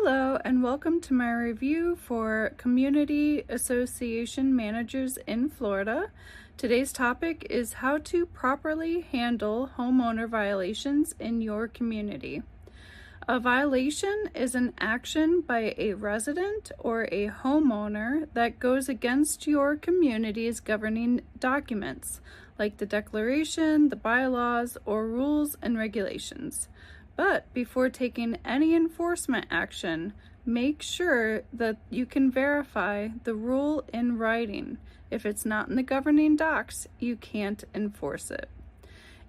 Hello and welcome to my review for Community Association Managers in Florida. Today's topic is how to properly handle homeowner violations in your community. A violation is an action by a resident or a homeowner that goes against your community's governing documents, like the declaration, the bylaws, or rules and regulations. But before taking any enforcement action, make sure that you can verify the rule in writing. If it's not in the governing docs, you can't enforce it.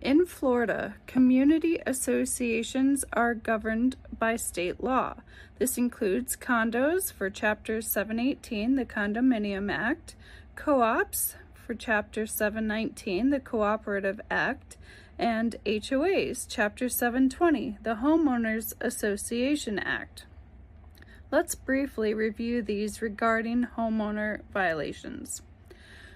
In Florida, community associations are governed by state law. This includes condos for Chapter 718, the Condominium Act, co-ops for Chapter 719, the Cooperative Act, and HOAs, Chapter 720, the Homeowners Association Act. Let's briefly review these regarding homeowner violations.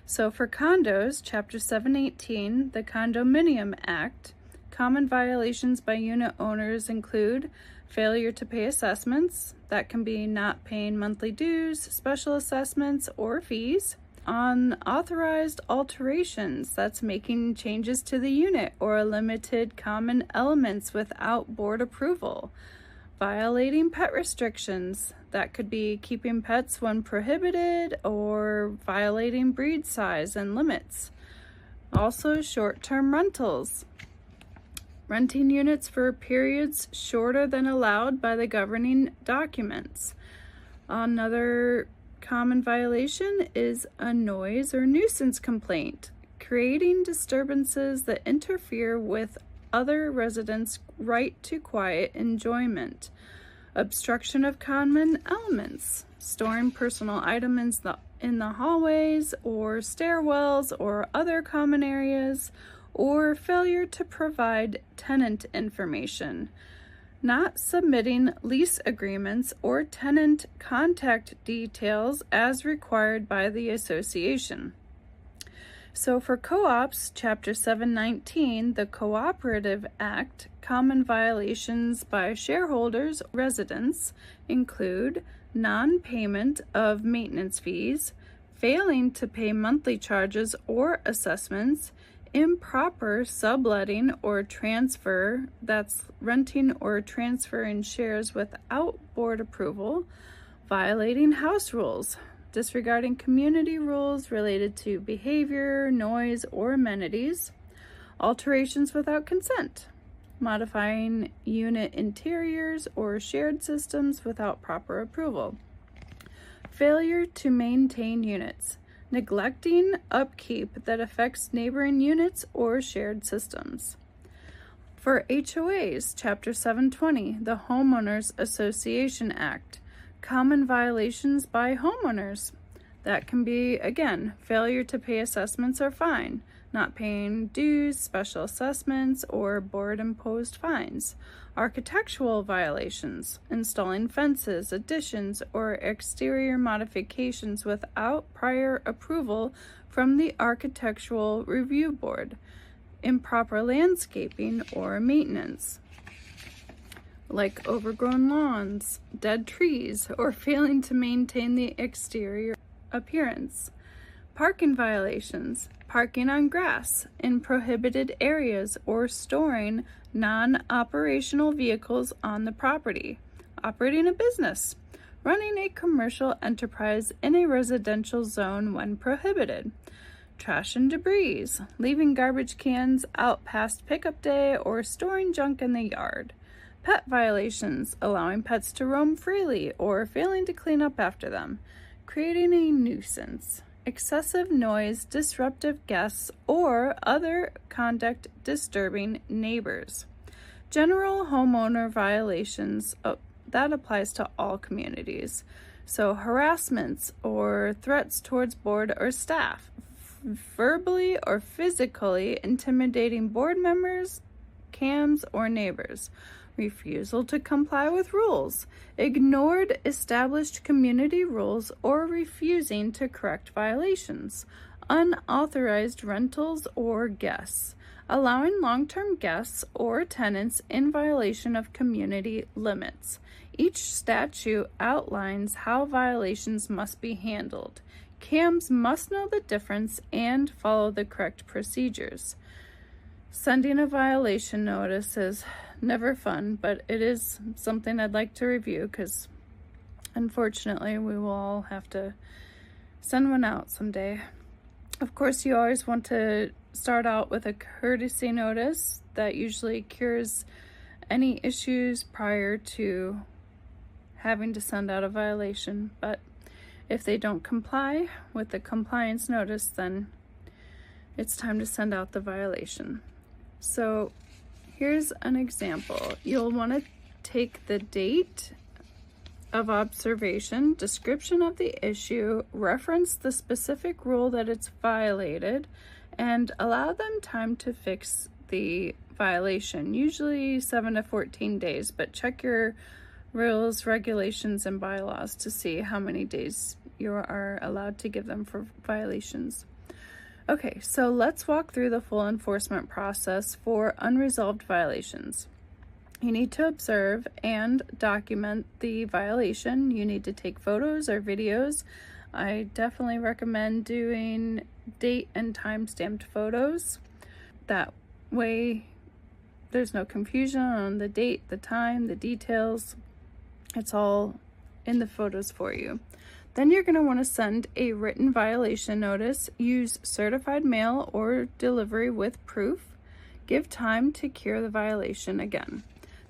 So for condos, Chapter 718, the Condominium Act, common violations by unit owners include failure to pay assessments, that can be not paying monthly dues, special assessments, or fees. Unauthorized alterations, that's making changes to the unit or limited common elements without board approval. Violating pet restrictions, that could be keeping pets when prohibited or violating breed size and limits. Also, short-term rentals, renting units for periods shorter than allowed by the governing documents. Another common violation is a noise or nuisance complaint, creating disturbances that interfere with other residents' right to quiet enjoyment. Obstruction of common elements, storing personal items in the hallways or stairwells or other common areas, or failure to provide tenant information. Not submitting lease agreements or tenant contact details as required by the association. So for co-ops, Chapter 719, the Cooperative Act, common violations by shareholders, residents include non-payment of maintenance fees, failing to pay monthly charges or assessments, improper subletting or transfer, that's renting or transferring shares without board approval, violating house rules, disregarding community rules related to behavior, noise, or amenities, alterations without consent, modifying unit interiors or shared systems without proper approval, failure to maintain units, neglecting upkeep that affects neighboring units or shared systems. For HOAs, Chapter 720, the Homeowners Association Act, common violations by homeowners. That can be, again, failure to pay assessments or fine, not paying dues, special assessments, or board-imposed fines. Architectural violations, installing fences, additions, or exterior modifications without prior approval from the Architectural Review Board. Improper landscaping or maintenance, like overgrown lawns, dead trees, or failing to maintain the exterior appearance. Parking violations, parking on grass in prohibited areas or storing non-operational vehicles on the property. Operating a business, running a commercial enterprise in a residential zone when prohibited. Trash and debris, leaving garbage cans out past pickup day or storing junk in the yard. Pet violations, allowing pets to roam freely or failing to clean up after them. Creating a nuisance, excessive noise, disruptive guests, or other conduct disturbing neighbors. General homeowner violations, that applies to all communities. So harassments or threats towards board or staff, verbally or physically intimidating board members, CAMs, or neighbors. Refusal to comply with rules, ignored established community rules, or refusing to correct violations, unauthorized rentals or guests, allowing long-term guests or tenants in violation of community limits, Each statute outlines how violations must be handled. CAMs must know the difference and follow the correct procedures. Sending a violation notice is never fun, but it is something I'd like to review because unfortunately we will all have to send one out someday. Of course, you always want to start out with a courtesy notice that usually cures any issues prior to having to send out a violation, but if they don't comply with the compliance notice, then it's time to send out the violation. So here's an example. You'll want to take the date of observation, description of the issue, reference the specific rule that it's violated, and allow them time to fix the violation, usually 7 to 14 days, but check your rules, regulations, and bylaws to see how many days you are allowed to give them for violations. Okay, so let's walk through the full enforcement process for unresolved violations. You need to observe and document the violation. You need to take photos or videos. I definitely recommend doing date and time stamped photos. That way there's no confusion on the date, the time, the details. It's all in the photos for you. Then you're going to want to send a written violation notice. Use certified mail or delivery with proof. Give time to cure the violation again.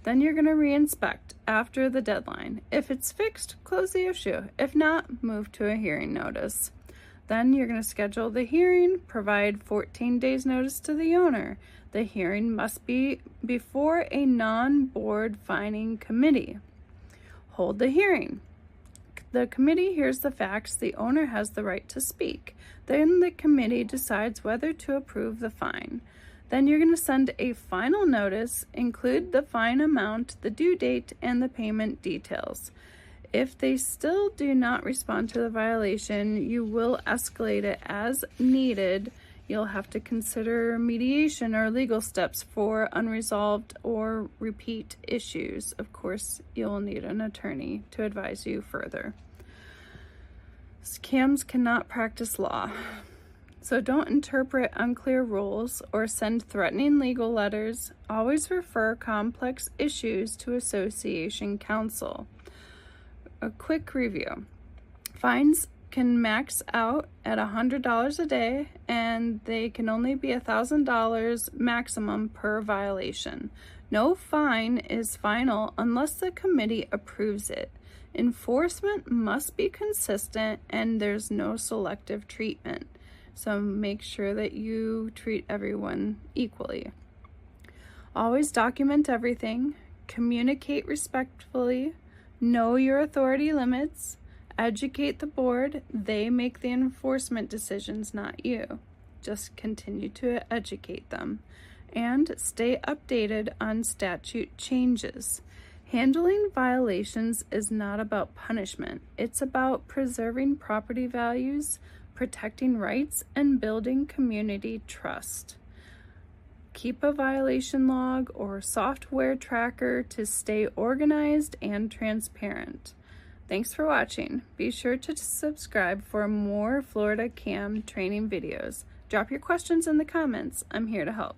Then you're going to re-inspect after the deadline. If it's fixed, close the issue. If not, move to a hearing notice. Then you're going to schedule the hearing, provide 14 days notice to the owner. The hearing must be before a non-board fining committee. Hold the hearing. The committee hears the facts. The owner has the right to speak. Then the committee decides whether to approve the fine. Then you're going to send a final notice, include the fine amount, the due date, and the payment details. If they still do not respond to the violation, you will escalate it as needed. You'll have to consider mediation or legal steps for unresolved or repeat issues. Of course, you'll need an attorney to advise you further. CAMs cannot practice law, so don't interpret unclear rules or send threatening legal letters. Always refer complex issues to association counsel. A quick review. Fines can max out at $100 a day, and they can only be $1,000 maximum per violation. No fine is final unless the committee approves it. Enforcement must be consistent, and there's no selective treatment. So make sure that you treat everyone equally. Always document everything, communicate respectfully, know your authority limits, educate the board. They make the enforcement decisions, not you. Just continue to educate them. And stay updated on statute changes. Handling violations is not about punishment. It's about preserving property values, protecting rights, and building community trust. Keep a violation log or software tracker to stay organized and transparent. Thanks for watching. Be sure to subscribe for more Florida CAM training videos. Drop your questions in the comments. I'm here to help.